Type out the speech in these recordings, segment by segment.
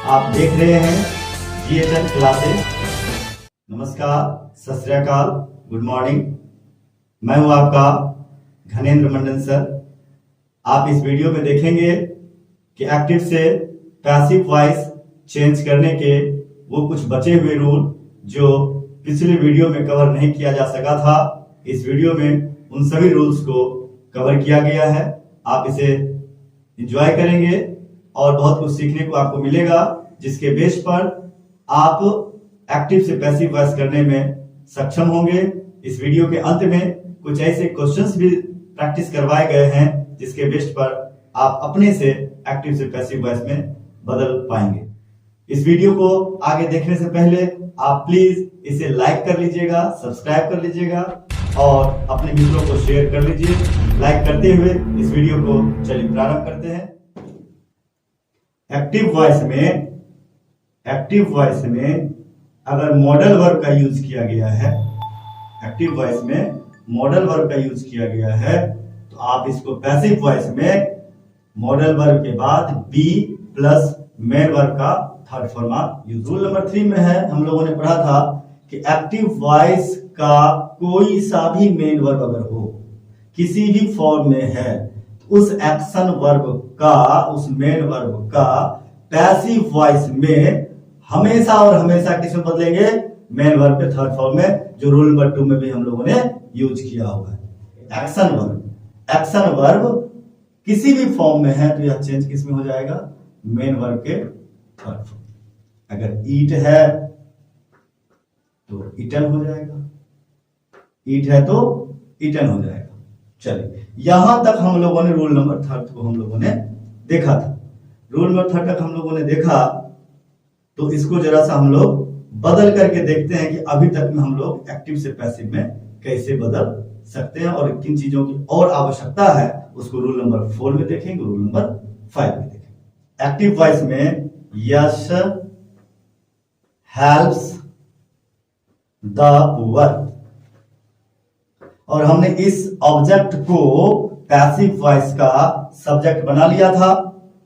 आप देख रहे हैं GHN क्लासेस। नमस्कार, सत श्री अकाल, गुड मॉर्निंग। मैं हूं आपका घनेंद्र मंडन सर। आप इस वीडियो में देखेंगे कि एक्टिव से पैसिव वॉइस चेंज करने के वो कुछ बचे हुए रूल जो पिछले वीडियो में कवर नहीं किया जा सका था। इस वीडियो में उन सभी रूल्स को कवर किया गया है। आप इसे एंजॉय करेंगे और बहुत कुछ सीखने को आपको मिलेगा, जिसके बेस पर आप एक्टिव से पैसिव वॉइस करने में सक्षम होंगे। इस वीडियो के अंत में कुछ ऐसे क्वेश्चंस भी प्रैक्टिस करवाए गए हैं जिसके बेस पर आप अपने से एक्टिव से पैसिव वॉइस में बदल पाएंगे। इस वीडियो को आगे देखने से पहले आप प्लीज इसे लाइक कर लीजिएगा, सब्सक्राइब कर लीजिएगा और अपने मित्रों को शेयर कर लीजिए। लाइक करते हुए इस वीडियो को चलिए प्रारंभ करते हैं। एक्टिव वॉइस में अगर मॉडल वर्ब का यूज किया गया है, एक्टिव वॉइस में मॉडल वर्ब का यूज किया गया है, तो आप इसको पैसिव वॉइस में मॉडल वर्ब के बाद बी प्लस मेन वर्ब का थर्ड फॉर्म आप यूज। रूल नंबर 3 में है, हम लोगों ने पढ़ा था कि एक्टिव वॉइस का कोई सा भी मेन वर्ब अगर हो, किसी भी फॉर्म में है, तो उस एक्शन वर्ब का, उस मेन वर्ब का पैसिव वॉइस में हमेशा और हमेशा किस में बदलेंगे? मेन वर्ब के थर्ड फॉर्म में, जो रूल नंबर 2 में भी हम लोगों ने यूज किया हुआ है। एक्शन वर्ब किसी भी फॉर्म में है तो यह चेंज किस में हो जाएगा? मेन वर्ब के थर्ड फॉर्म। अगर ईट है तो ईटन हो जाएगा, ईट है तो ईटन हो जाएगा। चलिए, यहां तक हम लोगों ने रूल नंबर 3 को हम लोगों ने देखा था। रूल नंबर 3 तक हम लोगों ने देखा, तो इसको जरा सा हम लोग बदल करके देखते हैं कि अभी तक में हम लोग एक्टिव से पैसिव में कैसे बदल सकते हैं और किन चीजों की और आवश्यकता है, उसको रूल नंबर 4 में देखेंगे, रूल नंबर 5 में देखेंगे। एक्टिव वॉइस में यश हेल्प्स द पुअर, और हमने इस ऑब्जेक्ट को पैसिव वॉइस का सब्जेक्ट बना लिया था।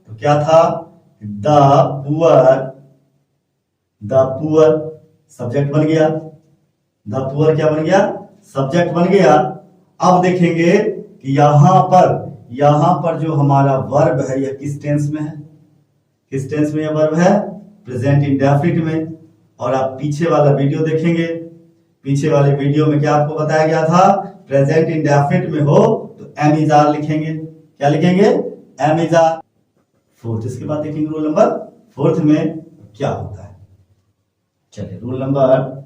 तो क्या था? The poor, the poor subject बन गया। द पुअर क्या बन गया? सब्जेक्ट बन गया। अब देखेंगे कि यहां पर जो हमारा वर्ब है यह किस टेंस में है? किस टेंस में यह वर्ब है? प्रेजेंट इंडेफिनिट में। और आप पीछे वाला वीडियो देखेंगे, पीछे वाले वीडियो में क्या आपको बताया गया था? प्रेजेंट इंडेफिनिट में हो तो एम इज आर लिखेंगे। क्या लिखेंगे? M is are. फोर्थ, इसके बाद देखेंगे रूल नंबर 4 में क्या होता है। चलिए, रूल नंबर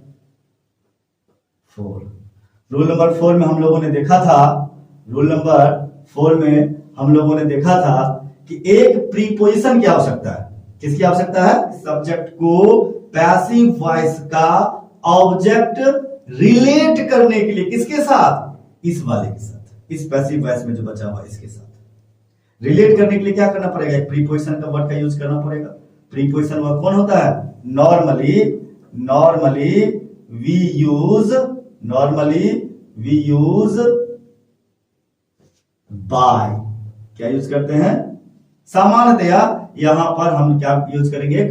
4। रूल नंबर 4 में हम लोगों ने देखा था, रूल नंबर 4 में हम लोगों ने देखा था कि एक प्रीपोजिशन की आवश्यकता है। किसकी आवश्यकता है? सब्जेक्ट को पैसिव वॉइस का ऑब्जेक्ट रिलेट करने के लिए किसके साथ? इस वाले के साथ, इस पैसिव वॉइस में जो बचा हुआ इसके साथ रिलेट करने के लिए क्या करना पड़ेगा? एक प्रीपोजिशन का वर्ड का यूज करना पड़ेगा। प्रीपोजिशन वर्ड कौन होता है? Normally we use by. क्या यूज करते हैं? सामान्यतया यहां पर हम क्या यूज करेंगे?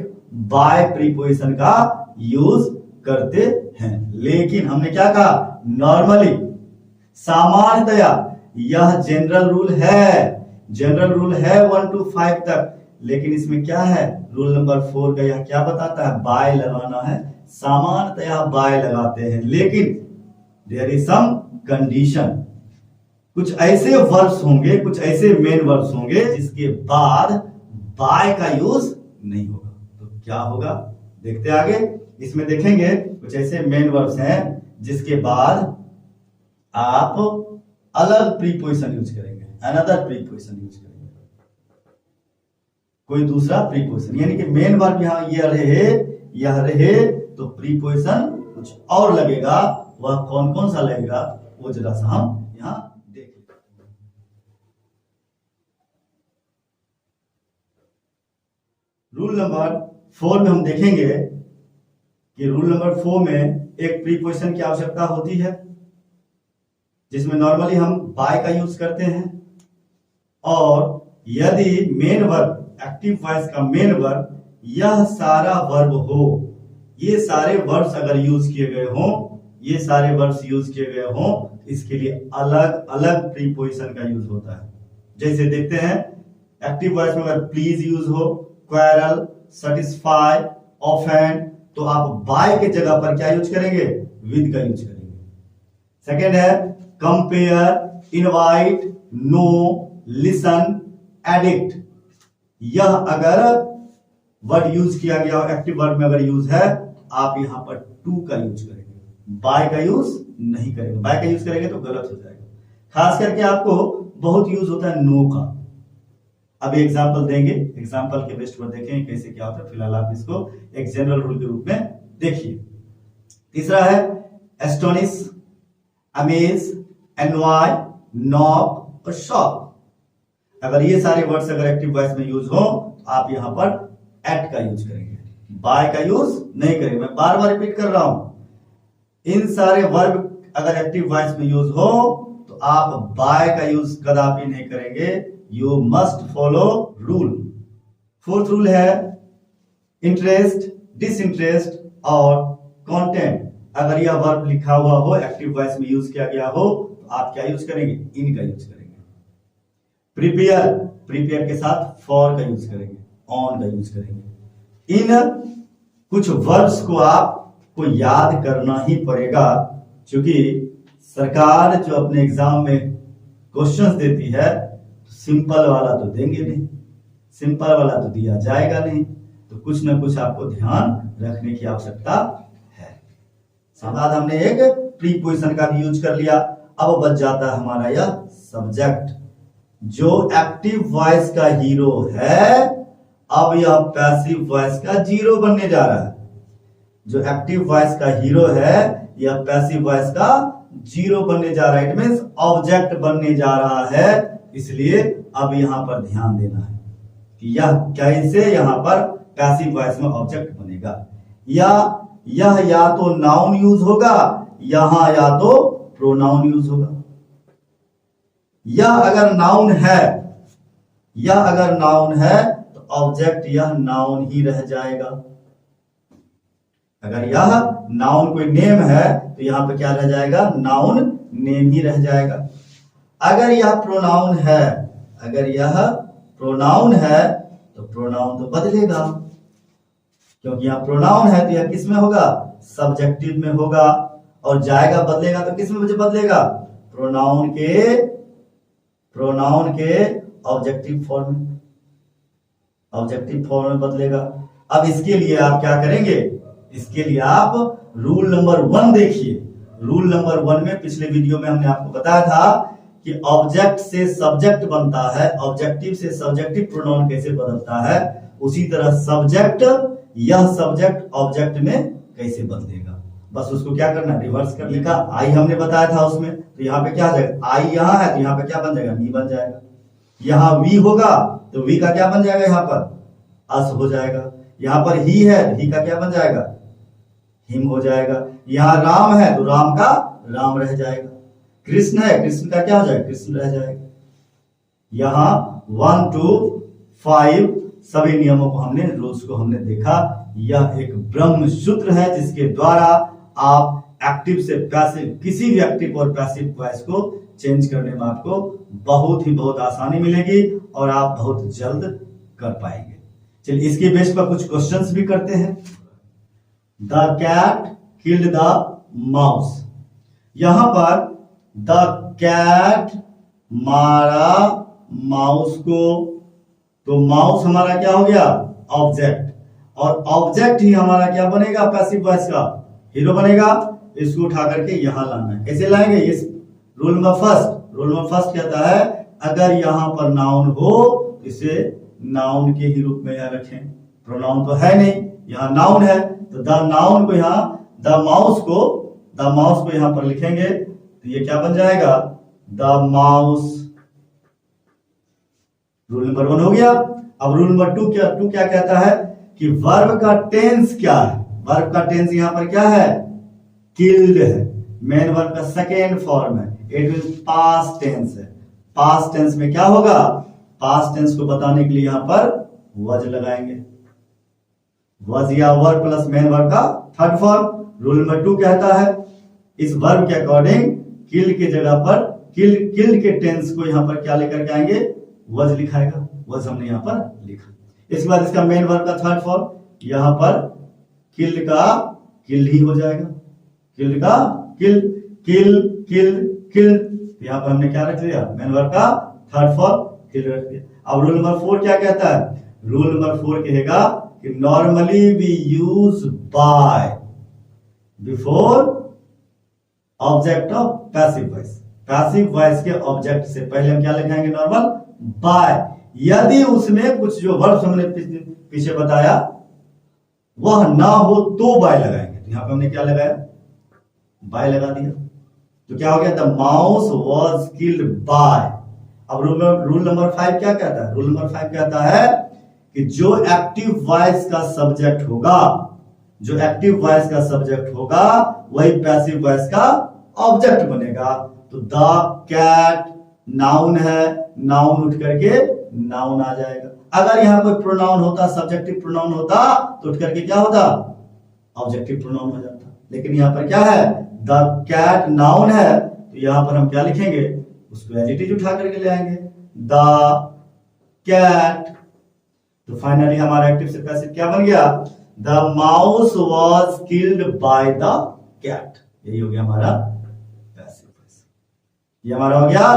बाय प्रीपोजिशन का यूज करते हैं। लेकिन हमने क्या कहा? नॉर्मली, सामान्यतया। यह जनरल रूल है 1 to 5 तक। लेकिन इसमें क्या है? रूल नंबर 4 का यह क्या बताता है? बाय लगाना है। सामान्यतया बाय लगाते हैं, लेकिन देयर इज सम कंडीशन। कुछ ऐसे वर्ब्स होंगे, कुछ ऐसे मेन वर्ब्स होंगे जिसके बाद बाय का यूज नहीं होगा। तो क्या होगा? देखते आगे। इसमें देखेंगे कुछ ऐसे मेन वर्ब्स हैं जिसके बाद आप अलग प्रीपोजिशन यूज करेंगे, अनदर प्रीपोजिशन यूज करेंगे, कोई दूसरा प्रीपोजिशन। यानी कि मेन वर्ब यहां यह रहे तो प्रीपोजिशन कुछ और लगेगा। वह कौन कौन सा लगेगा वो जरा सा हम यहां देख लेते हैं। रूल नंबर 4 में हम देखेंगे कि रूल नंबर 4 में एक प्रीपोजिशन की आवश्यकता होती है, जिसमें नॉर्मली हम बाय का यूज करते हैं। और यदि मेन वर्ब, एक्टिव वॉइस का मेन वर्ब यह सारा वर्ब हो, ये सारे वर्ब्स अगर यूज किए गए हों, ये सारे वर्ब्स यूज किए गए हों, इसके लिए अलग अलग प्रीपोजिशन का यूज होता है। जैसे देखते हैं एक्टिव वॉइस में अगर प्लीज यूज हो, क्वेरल, सेटिस्फाई, ऑफेंड, तो आप बाय के जगह पर क्या यूज करेंगे? विद का यूज करेंगे। सेकेंड है compare, invite, know, listen, addict. यह अगर वर्ड यूज किया गया और एक्टिव वर्ड में अगर यूज है, आप यहां पर टू का यूज करेंगे, बाय का यूज नहीं करेंगे। बाय का यूज करेंगे तो गलत हो जाएगा। खास करके आपको बहुत यूज होता है नो का। अभी एग्जांपल देंगे, एग्जांपल के बेस्ट पर देखें कैसे क्या होता है। फिलहाल आप इसको एक जनरल रूल के रूप में देखिए। तीसरा है एस्टोनिश, अमेज, एनवाय, नॉक और शॉक। अगर ये सारे वर्ड्स अगर एक्टिव वॉइस में यूज हो, आप यहां पर एट का यूज करेंगे, बाय का यूज नहीं करेंगे। मैं बार बार रिपीट कर रहा हूं, इन सारे वर्ब अगर एक्टिव वॉइस में यूज हो तो आप बाय का यूज कदापि नहीं करेंगे। You must follow rule. Fourth rule है इंटरेस्ट, डिसइंटरेस्ट और कंटेंट। अगर यह वर्ब लिखा हुआ हो, एक्टिव वॉइस में यूज किया गया हो, तो आप क्या यूज करेंगे? इन का यूज करेंगे। प्रिपेयर, प्रिपेयर के साथ फॉर का यूज करेंगे, ऑन का यूज करेंगे। इन कुछ वर्ब्स को आपको याद करना ही पड़ेगा, क्योंकि सरकार जो अपने एग्जाम में क्वेश्चंस देती है, सिंपल वाला तो देंगे नहीं, सिंपल वाला तो दिया जाएगा नहीं, तो कुछ ना कुछ आपको ध्यान रखने की आवश्यकता है। बाद हमने एक प्रीपोजिशन का भी यूज कर लिया। अब बच जाता है हमारा यह सब्जेक्ट, जो एक्टिव वॉइस का हीरो है। अब यह पैसिव वॉइस का जीरो बनने जा रहा है। जो एक्टिव वॉइस का हीरो है, यह पैसिव वॉइस का जीरो बनने जा रहा है। इट मींस ऑब्जेक्ट बनने जा रहा है। इसलिए अब यहां पर ध्यान देना है कि यह कैसे यहां पर पैसिव वॉइस में ऑब्जेक्ट बनेगा। यह या तो नाउन यूज होगा, यहां या तो प्रोनाउन यूज होगा। यह अगर नाउन है, यह अगर नाउन है तो ऑब्जेक्ट यह नाउन ही रह जाएगा। अगर यह नाउन कोई नेम है तो यहां पे क्या रह जाएगा? नाउन नेम ही रह जाएगा। अगर यह प्रोनाउन है, अगर यह प्रोनाउन है तो प्रोनाउन तो बदलेगा, क्योंकि यहां प्रोनाउन है तो यह किस में होगा? सब्जेक्टिव में होगा। और जाएगा बदलेगा तो किस में बदलेगा? प्रोनाउन के ऑब्जेक्टिव फॉर्म में, ऑब्जेक्टिव फॉर्म में बदलेगा। अब इसके लिए आप क्या करेंगे? इसके लिए आप रूल नंबर 1 देखिए। रूल नंबर 1 में पिछले वीडियो में हमने आपको बताया था कि ऑब्जेक्ट से सब्जेक्ट बनता है, ऑब्जेक्टिव से सब्जेक्टिव प्रोनाउन कैसे बदलता है, उसी तरह सब्जेक्ट, यह सब्जेक्ट ऑब्जेक्ट में कैसे बदलेगा। बस उसको क्या करना? रिवर्स कर लिखा। आई हमने बताया था उसमें, तो यहाँ पे क्या आ जाएगा? आई यहाँ है तो यहाँ पे क्या बन जाएगा? मी बन जाएगा। यहाँ वी होगा तो वी का क्या बन जाएगा? यहाँ पर अस हो जाएगा। यहाँ पर ही है, ही का क्या बन जाएगा? हिम हो जाएगा। यहाँ राम है तो राम का राम रह जाएगा। कृष्ण है, कृष्ण का क्या हो जाएगा? कृष्ण रह जाएगा। यहाँ 1 to 5 सभी नियमों को हमने, रूल्स को हमने देखा। यह एक ब्रह्म सूत्र है जिसके द्वारा आप एक्टिव से पैसिव, किसी भी एक्टिव और पैसिव वॉइस को चेंज करने में आपको बहुत आसानी मिलेगी और आप बहुत जल्द कर पाएंगे। चलिए इसके बेस पर कुछ क्वेश्चंस भी करते हैं। The cat killed the mouse. यहां पर द कैट मारा माउस को, तो माउस हमारा क्या हो गया? ऑब्जेक्ट। और ऑब्जेक्ट ही हमारा क्या बनेगा? पैसिव वॉइस का हीरो बनेगा। इसको उठा करके यहां लाना है। कैसे लाएंगे? इस रूल नंबर फर्स्ट कहता है अगर यहां पर नाउन हो इसे नाउन के ही रूप में यहां रखें। प्रोनाउन तो है नहीं, यहां नाउन है तो द नाउन को यहां, द माउस को यहां पर लिखेंगे तो ये क्या बन जाएगा? The mouse. रूल नंबर 1 हो गया। अब रूल नंबर 2 क्या कहता है कि वर्ब का टेंस क्या है? वर्ब का टेंस यहां पर क्या है? किल्ड है। मेन वर्ब का सेकेंड फॉर्म है, इट मींस पास्ट टेंस है। पास्ट टेंस में क्या होगा? पास्ट टेंस को बताने के लिए यहां पर वज लगाएंगे। वॉज या वर्ब प्लस मेन वर्ब का थर्ड फॉर्म। रूल नंबर 2 कहता है इस वर्ब के अकॉर्डिंग किल के जगह पर किल्ड के टेंस को यहां पर क्या लेकर के आएंगे, वॉज लिखाएगा। वॉज हमने यहां पर लिखा। इसके बाद इसका मेन वर्ब का थर्ड फॉर्म, यहां पर किल्ड का किल्ड ही हो जाएगा। किल्ड का किल किल किल किल, यहां पर हमने क्या रख लिया, मेन वर्ब का थर्ड फॉर्म किल रख दिया। अब रूल नंबर 4 क्या कहता है, रूल नंबर 4 कहेगा कि normally we use by before object of passive voice. Passive voice के ऑब्जेक्ट से पहले हम क्या लिखाएंगे, नॉर्मल बाय। यदि उसमें कुछ जो वर्ब हमने पीछे बताया वह ना हो तो बाय लगाएंगे। तो यहां पे हमने क्या लगाया, बाय लगा दिया। तो क्या हो गया, the mouse was killed bye. अब रूल नंबर 5 क्या कहता है, रूल नंबर 5 कहता है कि जो एक्टिव वॉइस का सब्जेक्ट होगा, जो एक्टिव वॉइस का सब्जेक्ट होगा वही पैसिव वॉइस का ऑब्जेक्ट बनेगा। तो द कैट नाउन है, नाउन उठ करके नाउन आ जाएगा। अगर यहां कोई प्रोनाउन होता, सब्जेक्टिव प्रोनाउन होता तो उठ करके क्या होता, ऑब्जेक्टिव प्रोनाउन हो जाता। लेकिन यहां पर क्या है, द कैट नाउन है, तो यहां पर हम क्या लिखेंगे, उसको एडजेक्टिव उठा करके ले आएंगे, द कैट। तो फाइनली हमारा एक्टिव से पैसिव क्या बन गया, the mouse was killed by the cat. यही हो गया हमारा पैसिव वॉइस। ये हमारा हो गया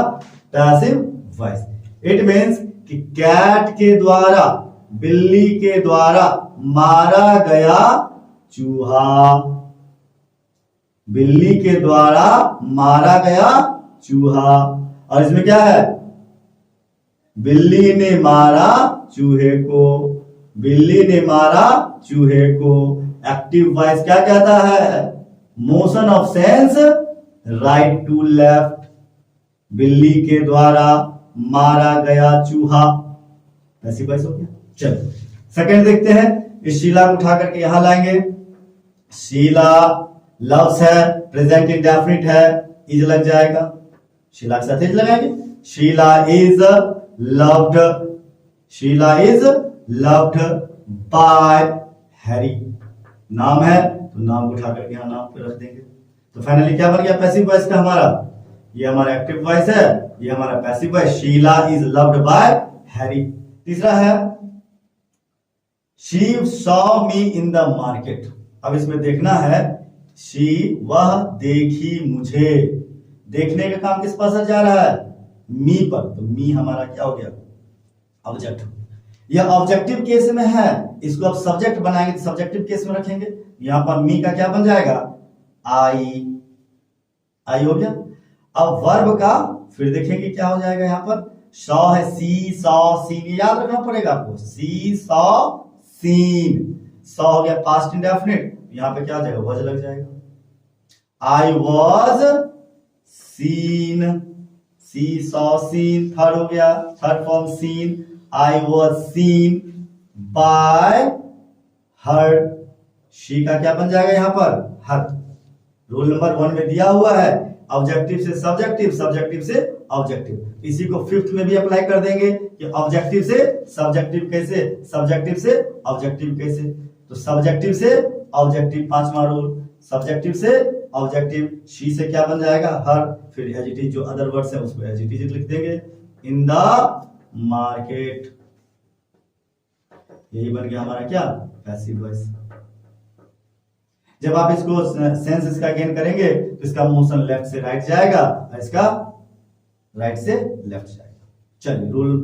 पैसिव वॉइस। इट मींस कि कैट के द्वारा, बिल्ली के द्वारा मारा गया चूहा। बिल्ली के द्वारा मारा गया चूहा। और इसमें क्या है, बिल्ली ने मारा चूहे को, बिल्ली ने मारा चूहे को। एक्टिव वॉइस क्या कहता है, motion of sense right to left. बिल्ली के द्वारा मारा गया चूहा, ऐसी वॉइस हो गया। चलो सेकंड देखते हैं। इस शीला को उठा करके यहां लाएंगे। शीला लव्स है, प्रेजेंट इंडेफिनिट है, इज लग जाएगा। शीला के साथ इज लगाएंगे। Sheela is loved, Sheela is loved by Harry. नाम है तो नाम को उठा करके यहां नाम पे रख देंगे। तो फाइनली क्या बन गया पैसिव वॉइस का हमारा, ये हमारा एक्टिव वॉइस है, ये हमारा passive voice. Sheela is loved by Harry. तीसरा है she saw me in the market. अब इसमें देखना है, शी वह देखी मुझे। देखने का काम किस पर जा रहा है, मी पर। तो मी हमारा क्या हो गया, ऑब्जेक्ट। यह ऑब्जेक्टिव केस में है, इसको अब सब्जेक्ट बनाएंगे तो सब्जेक्टिव केस में रखेंगे। यहां पर मी का क्या बन जाएगा, आई। आई हो गया। अब वर्ब का फिर देखेंगे क्या हो जाएगा। यहां पर सॉ है, सी सॉ सीन, याद रखना पड़ेगा आपको, सी सॉ सीन। सॉ हो गया पास्ट इंडेफिनिट, यहां पे क्या हो जाएगा, वॉज लग जाएगा। I was seen, see saw seen. Third हो गया, third form seen, I was seen by her. She का क्या बन जाएगा यहां पर, हर। रूल नंबर 1 में दिया हुआ है ऑब्जेक्टिव से सब्जेक्टिव, सब्जेक्टिव से ऑब्जेक्टिव। इसी को 5th में भी अप्लाई कर देंगे कि ऑब्जेक्टिव से सब्जेक्टिव कैसे, सब्जेक्टिव से ऑब्जेक्टिव कैसे। तो सब्जेक्टिव से ऑब्जेक्टिव 5वां रूल, सब्जेक्टिव से ऑब्जेक्टिव। शी से क्या बन जाएगा, हर। फिर एडजेक्टिव जो अदर वर्ड्स है उसको एडजेक्टिव लिख देंगे, इन द मार्केट। यही बन गया हमारा क्या, पैसिव वॉइस। जब आप इसको सेंस इसका गेन करेंगे तो इसका मोशन लेफ्ट से राइट जाएगा और इसका राइट से लेफ्ट जाएगा। चलिए रूल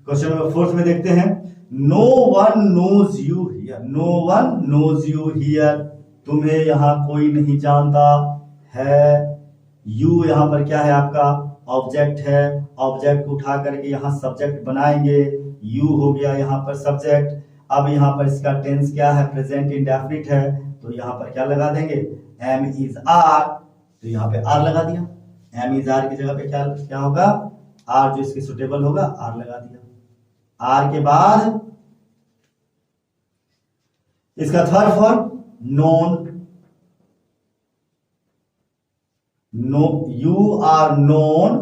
क्वेश्चन नंबर 4 में देखते हैं। No one knows you here, no one knows you here. तुम्हें यहां कोई नहीं जानता है। यू यहां पर क्या है, आपका ऑब्जेक्ट है। ऑब्जेक्ट को उठा करके यहां सब्जेक्ट बनाएंगे, यू हो गया यहां पर सब्जेक्ट। अब यहां पर इसका टेंस क्या है, प्रेजेंट इंडेफिनिट है, तो यहां पर क्या लगा देंगे, एम इज आर। तो यहां पे आर लगा दिया। एम इज आर की जगह पे क्या क्या होगा, आर जो इसके सुटेबल होगा आर लगा दिया। आर के बाद इसका third form known, no you are known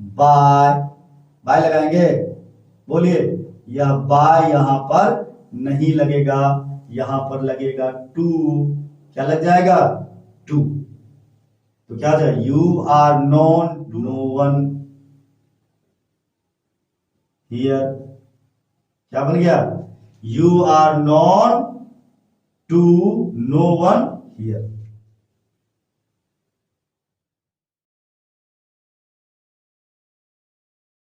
by. By लगाएंगे, बोलिए, यह बाय यहां पर नहीं लगेगा, यहां पर लगेगा टू, क्या लग जाएगा? टू। तो क्या जाए? You are known to no one here. क्या बन गया? You are known to no one here.